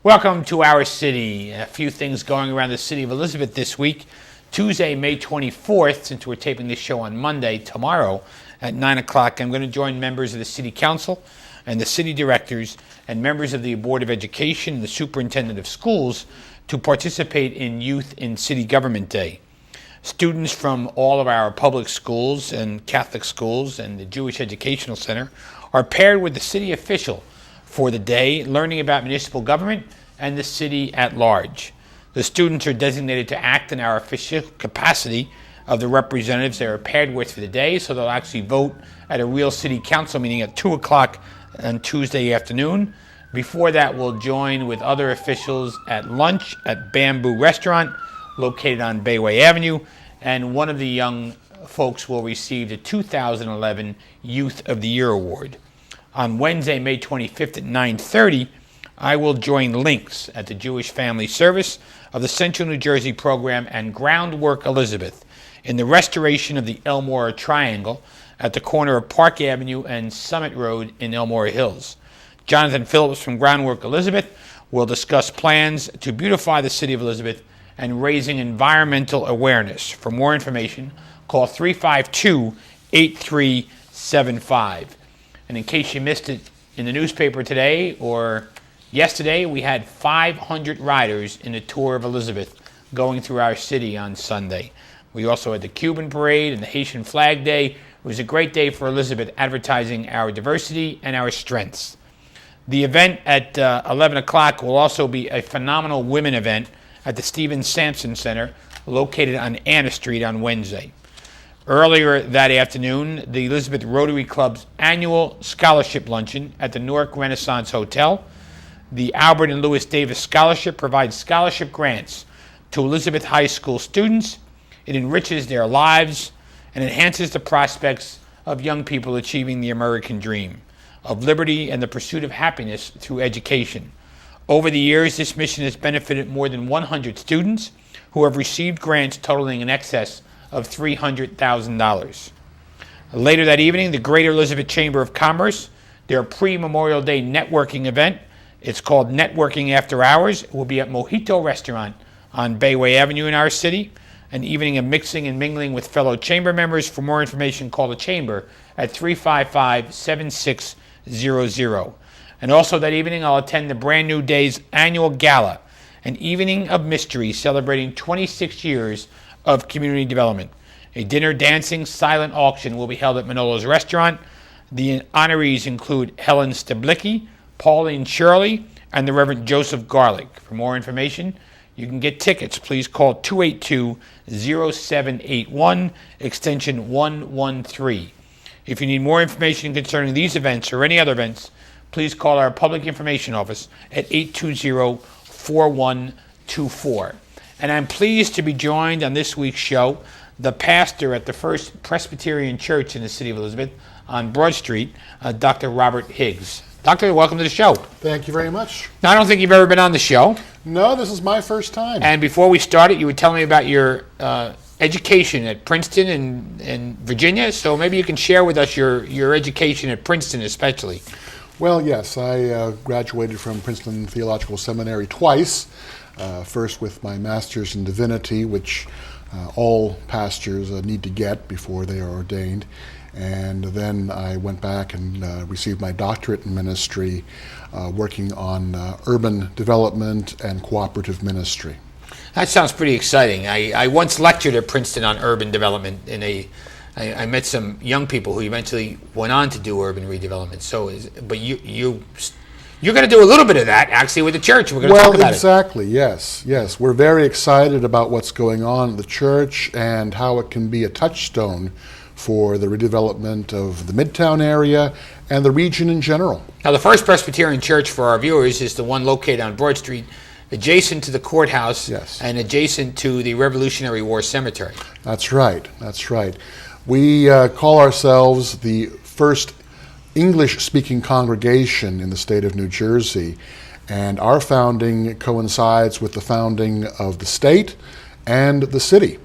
Welcome to our city. A few things going around the city of Elizabeth this week. Tuesday, May 24th, since we're taping this show on Monday, tomorrow at 9 o'clock, I'm going to join members of the City Council and the City Directors and members of the Board of Education and the Superintendent of Schools to participate in Youth in City Government Day. Students from all of our public schools and Catholic schools and the Jewish Educational Center are paired with the city official for the day, learning about municipal government and the city at large. The students are designated to act in our official capacity of the representatives they are paired with for the day, so they'll actually vote at a real city council meeting at 2 o'clock on Tuesday afternoon. Before that, we'll join with other officials at lunch at Bamboo Restaurant, located on Bayway Avenue, and one of the young folks will receive the 2011 Youth of the Year Award. On Wednesday, May 25th at 9:30, I will join Links at the Jewish Family Service of the Central New Jersey Program and Groundwork Elizabeth in the restoration of the Elmore Triangle at the corner of Park Avenue and Summit Road in Elmore Hills. Jonathan Phillips from Groundwork Elizabeth will discuss plans to beautify the city of Elizabeth and raising environmental awareness. For more information, call 352-8375. And in case you missed it in the newspaper today or yesterday, we had 500 riders in a tour of Elizabeth going through our city on Sunday. We also had the Cuban Parade and the Haitian Flag Day. It was a great day for Elizabeth, advertising our diversity and our strengths. The event at 11 o'clock will also be a phenomenal women event at the Stephen Sampson Center, located on Anna Street on Wednesday. Earlier that afternoon, the Elizabeth Rotary Club's annual scholarship luncheon at the Newark Renaissance Hotel. The Albert and Lewis Davis Scholarship provides scholarship grants to Elizabeth High School students. It enriches their lives and enhances the prospects of young people achieving the American dream of liberty and the pursuit of happiness through education. Over the years, this mission has benefited more than 100 students who have received grants totaling in excess of $300,000. Later that evening, the Greater Elizabeth Chamber of Commerce, their pre-Memorial Day networking event. It's called Networking After Hours. It will be at Mojito Restaurant on Bayway Avenue in our city. An evening of mixing and mingling with fellow chamber members. For more information, call the chamber at 355-7600. And also that evening, I'll attend the Brand New Day's annual gala, an evening of mystery celebrating 26 years of community development. A dinner, dancing, silent auction will be held at Manolo's Restaurant. The honorees include Helen Stablicki, Pauline Shirley, and the Reverend Joseph Garlick. For more information, you can get tickets. Please call 282-0781, extension 113. If you need more information concerning these events or any other events, please call our Public Information Office at 820-4124. And I'm pleased to be joined on this week's show, the pastor at the First Presbyterian Church in the city of Elizabeth on Broad Street, Dr. Robert Higgs. Doctor, welcome to the show. Thank you very much. Now, I don't think you've ever been on the show. No, this is my first time. And before we started, you were telling me about your education at Princeton and Virginia, so maybe you can share with us your education at Princeton especially. Well, yes, I graduated from Princeton Theological Seminary twice. First with my master's in divinity, which all pastors need to get before they are ordained. And then I went back and received my doctorate in ministry, working on urban development and cooperative ministry. That sounds pretty exciting. I once lectured at Princeton on urban development I met some young people who eventually went on to do urban redevelopment. But you're going to do a little bit of that, actually, with the church. We're going to talk about exactly, yes. We're very excited about what's going on in the church and how it can be a touchstone for the redevelopment of the Midtown area and the region in general. Now, the First Presbyterian Church, for our viewers, is the one located on Broad Street, adjacent to the courthouse, yes, and adjacent to the Revolutionary War Cemetery. That's right. We call ourselves the first English-speaking congregation in the state of New Jersey, and our founding coincides with the founding of the state and the city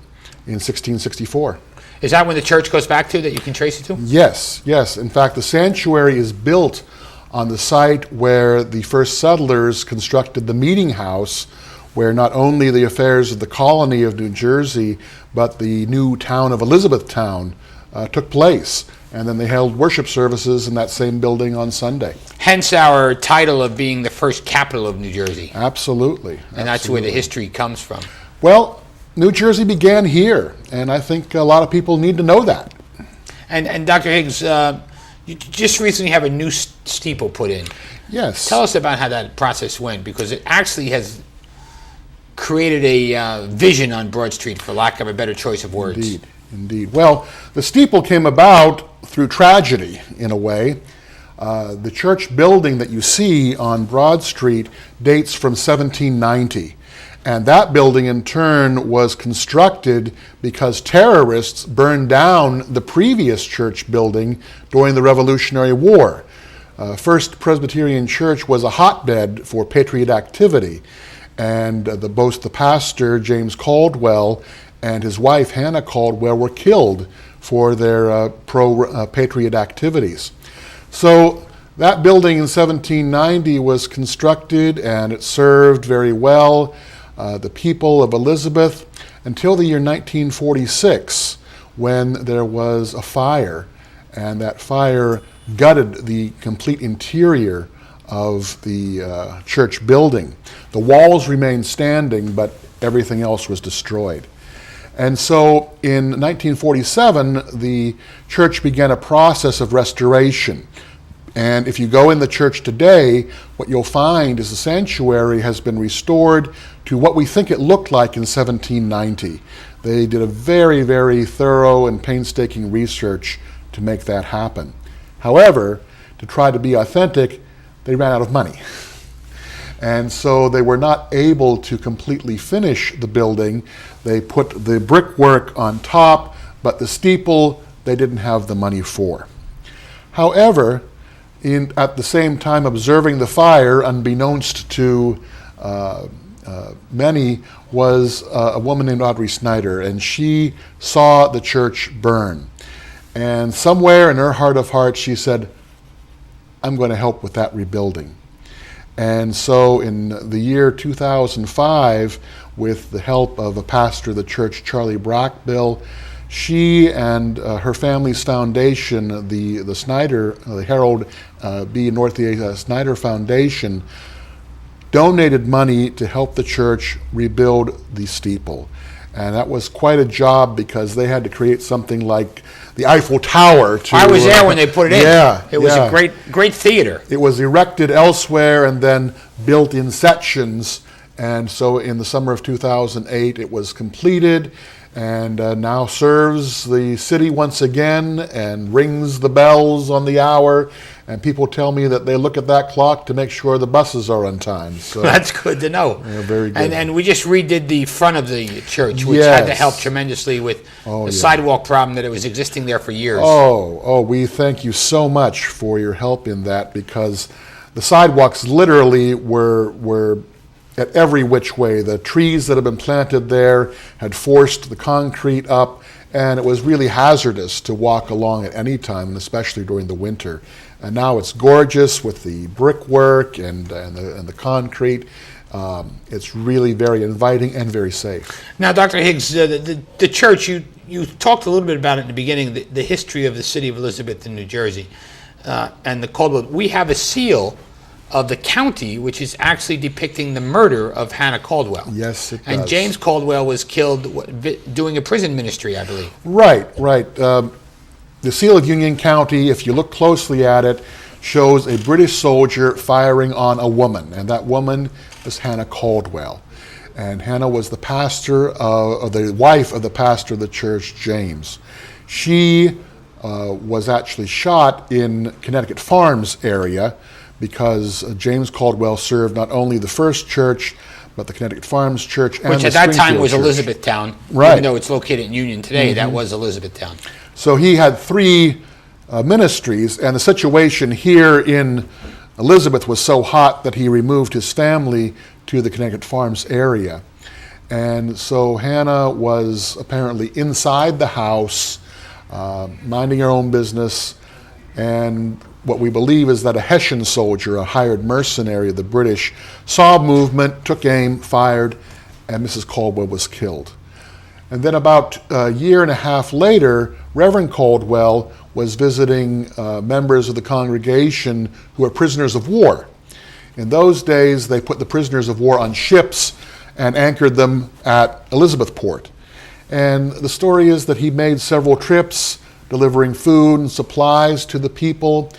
in 1664. Is that when the church goes back to, that you can trace it to? Yes. In fact, the sanctuary is built on the site where the first settlers constructed the meeting house, where not only the affairs of the colony of New Jersey, but the new town of Elizabethtown took place. And then they held worship services in that same building on Sunday. Hence our title of being the first capital of New Jersey. Absolutely. And that's where the history comes from. Well, New Jersey began here, and I think a lot of people need to know that. And Dr. Higgs, you just recently have a new steeple put in. Yes. Tell us about how that process went, because it actually has created a vision on Broad Street, for lack of a better choice of words. Indeed. Well, the steeple came about through tragedy, in a way. The church building that you see on Broad Street dates from 1790. And that building, in turn, was constructed because terrorists burned down the previous church building during the Revolutionary War. First Presbyterian Church was a hotbed for patriot activity. And both the pastor, James Caldwell, and his wife, Hannah Caldwell, were killed for their pro-patriot activities. So that building in 1790 was constructed, and it served very well the people of Elizabeth until the year 1946, when there was a fire, and that fire gutted the complete interior of the church building. The walls remained standing, but everything else was destroyed. And so in 1947, the church began a process of restoration. And if you go in the church today, what you'll find is the sanctuary has been restored to what we think it looked like in 1790. They did a very, very thorough and painstaking research to make that happen. However, to try to be authentic, they ran out of money. And so they were not able to completely finish the building. They put the brickwork on top, but the steeple they didn't have the money for. However, at the same time observing the fire, unbeknownst to many, was a woman named Audrey Snyder, and she saw the church burn. And somewhere in her heart of hearts, she said, I'm going to help with that rebuilding. And so in the year 2005, with the help of a pastor of the church, Charlie Brockbill, she and her family's foundation, the Harold B. Northia Snyder Foundation, donated money to help the church rebuild the steeple. And that was quite a job, because they had to create something like the Eiffel Tower. I was there when they put it in. Yeah, it was a great theater. It was erected elsewhere and then built in sections. And so in the summer of 2008, it was completed, and now serves the city once again and rings the bells on the hour. And people tell me that they look at that clock to make sure the buses are on time. So that's good to know. Yeah, very good. And we just redid the front of the church, which had to help tremendously with the sidewalk problem that it was existing there for years. We thank you so much for your help in that, because the sidewalks literally were at every which way. The trees that had been planted there had forced the concrete up, and it was really hazardous to walk along at any time, and especially during the winter. And now it's gorgeous with the brickwork and the concrete. It's really very inviting and very safe. Now, Dr. Higgs, the church, you talked a little bit about it in the beginning, the history of the city of Elizabeth in New Jersey, and the Caldwell. We have a seal of the county, which is actually depicting the murder of Hannah Caldwell. Yes, it does. And James Caldwell was killed doing a prison ministry, I believe. Right. The seal of Union County, if you look closely at it, shows a British soldier firing on a woman, and that woman is Hannah Caldwell. And Hannah was the wife of the pastor of the church, James. She was actually shot in Connecticut Farms area, because James Caldwell served not only the first church, but the Connecticut Farms Church and which at that time was Elizabethtown. Right. Even though it's located in Union today, that was Elizabethtown. So he had three ministries, and the situation here in Elizabeth was so hot that he removed his family to the Connecticut Farms area. And so Hannah was apparently inside the house, minding her own business, and what we believe is that a Hessian soldier, a hired mercenary of the British, saw a movement, took aim, fired, and Mrs. Caldwell was killed. And then about a year and a half later, Reverend Caldwell was visiting members of the congregation who were prisoners of war. In those days, they put the prisoners of war on ships and anchored them at Elizabethport. And the story is that he made several trips delivering food and supplies to the people.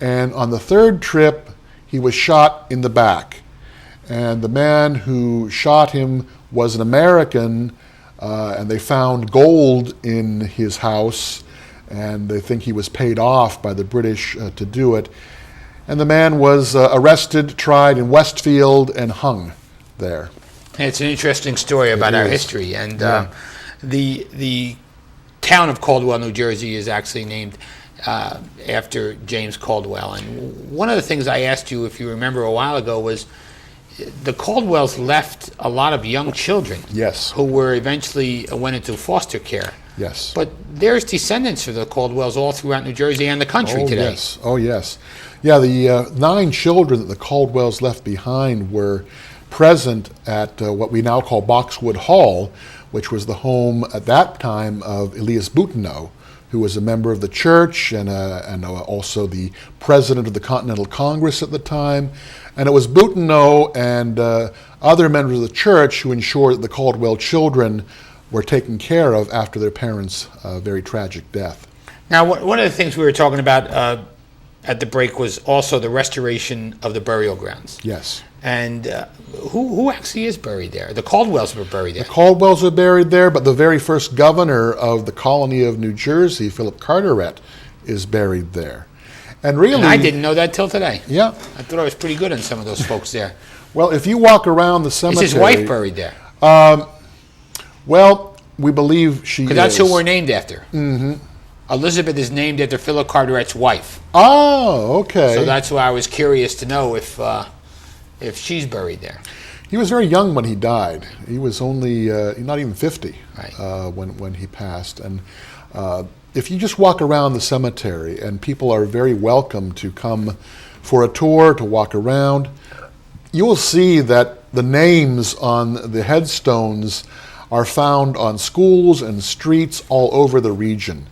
And on the third trip, he was shot in the back. And the man who shot him was an American, and they found gold in his house, and they think he was paid off by the British to do it. And the man was arrested, tried in Westfield, and hung there. It's an interesting story about our history. And the town of Caldwell, New Jersey, is actually named after James Caldwell. And one of the things I asked you, if you remember a while ago, was the Caldwells left a lot of young children. Yes. Who were eventually went into foster care. Yes. But there's descendants of the Caldwells all throughout New Jersey and the country today. Yes. Oh, yes. Yeah, the 9 children that the Caldwells left behind were present at what we now call Boxwood Hall, which was the home at that time of Elias Boutineau, who was a member of the church and also the president of the Continental Congress at the time. And it was Boutineau and other members of the church who ensured that the Caldwell children were taken care of after their parents' very tragic death. Now, one of the things we were talking about at the break was also the restoration of the burial grounds. Yes. And who actually is buried there? The Caldwells were buried there. The Caldwells are buried there, but the very first governor of the colony of New Jersey, Philip Carteret, is buried there. And really, and I didn't know that till today. Yeah. I thought I was pretty good on some of those folks there. Well, if you walk around the cemetery... Is his wife buried there? Well, we believe she is. Because that's who we're named after. Mm-hmm. Elizabeth is named after Philip Carteret's wife. Oh, okay. So that's why I was curious to know if she's buried there. He was very young when he died. He was only not even 50 right. When he passed. And if you just walk around the cemetery, and people are very welcome to come for a tour, to walk around, you will see that the names on the headstones are found on schools and streets all over the region.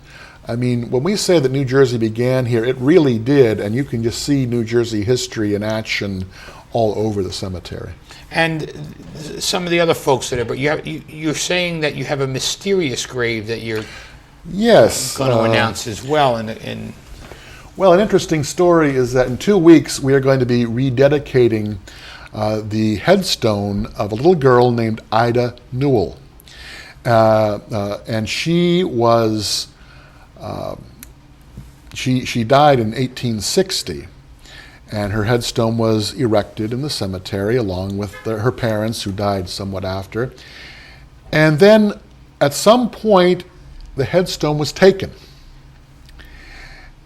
I mean, when we say that New Jersey began here, it really did, and you can just see New Jersey history in action all over the cemetery. And some of the other folks that are, but you're saying that you have a mysterious grave that you're going to announce as well. Well, an interesting story is that in 2 weeks we are going to be rededicating the headstone of a little girl named Ida Newell. And she was, she died in 1860. And her headstone was erected in the cemetery along with her parents, who died somewhat after. And then at some point, the headstone was taken.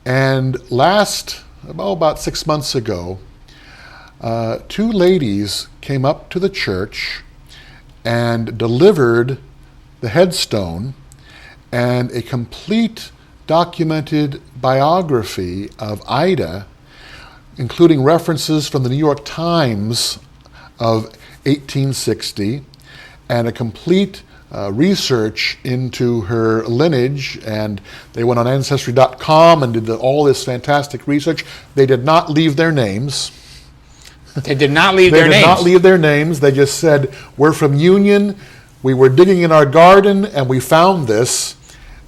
And about 6 months ago, 2 ladies came up to the church and delivered the headstone and a complete documented biography of Ida, including references from the New York Times of 1860 and a complete research into her lineage. And they went on Ancestry.com and did all this fantastic research. They did not leave their names. They did not leave their names? They did not leave their names. They just said, we're from Union, we were digging in our garden, and we found this,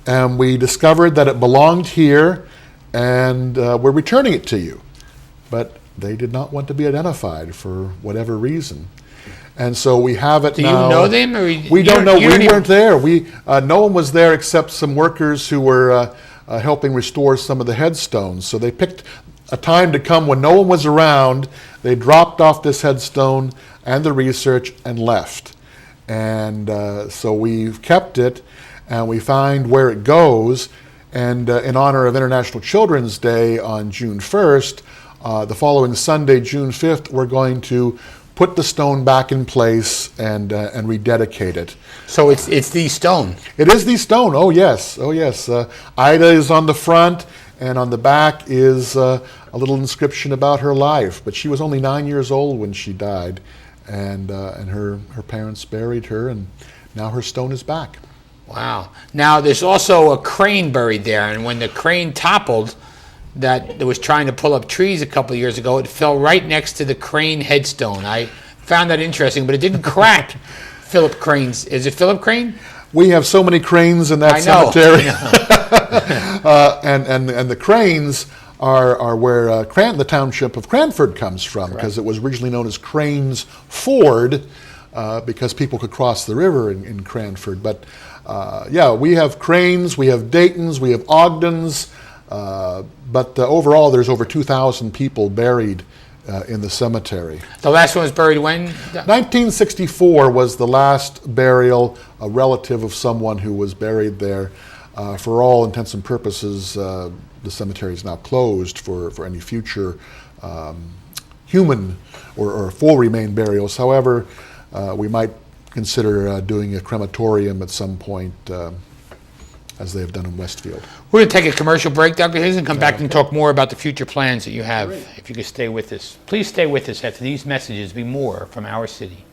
and we discovered that it belonged here, and we're returning it to you. But they did not want to be identified for whatever reason. And so we have it now. Do you know them? Or we don't know. We weren't there. No one was there except some workers who were helping restore some of the headstones. So they picked a time to come when no one was around. They dropped off this headstone and the research and left. And so we've kept it, and we find where it goes. And in honor of International Children's Day on June 1st, the following Sunday, June 5th, we're going to put the stone back in place and rededicate it. So it's the stone? It is the stone, oh yes, oh yes. Ida is on the front, and on the back is a little inscription about her life. But she was only 9 years old when she died, and her parents buried her, and now her stone is back. Wow. Now, there's also a crane buried there, and when the crane toppled, that was trying to pull up trees a couple of years ago, it fell right next to the Crane headstone. I found that interesting, but it didn't crack. Philip Crane's. Is it Philip Crane? We have so many cranes in that cemetery. And the cranes are where the township of Cranford comes from, because it was originally known as Cranes Ford, because people could cross the river in Cranford. But yeah, we have cranes, we have Daytons, we have Ogdens, but overall there's over 2,000 people buried in the cemetery. The last one was buried when? 1964 was the last burial, a relative of someone who was buried there. For all intents and purposes, the cemetery is now closed for any future human or full remain burials. However, we might consider doing a crematorium at some point, as they have done in Westfield. We're going to take a commercial break, Dr. Higgs, and come back and talk more about the future plans that you have. If you could stay with us. Please stay with us after these messages. Be more from our city.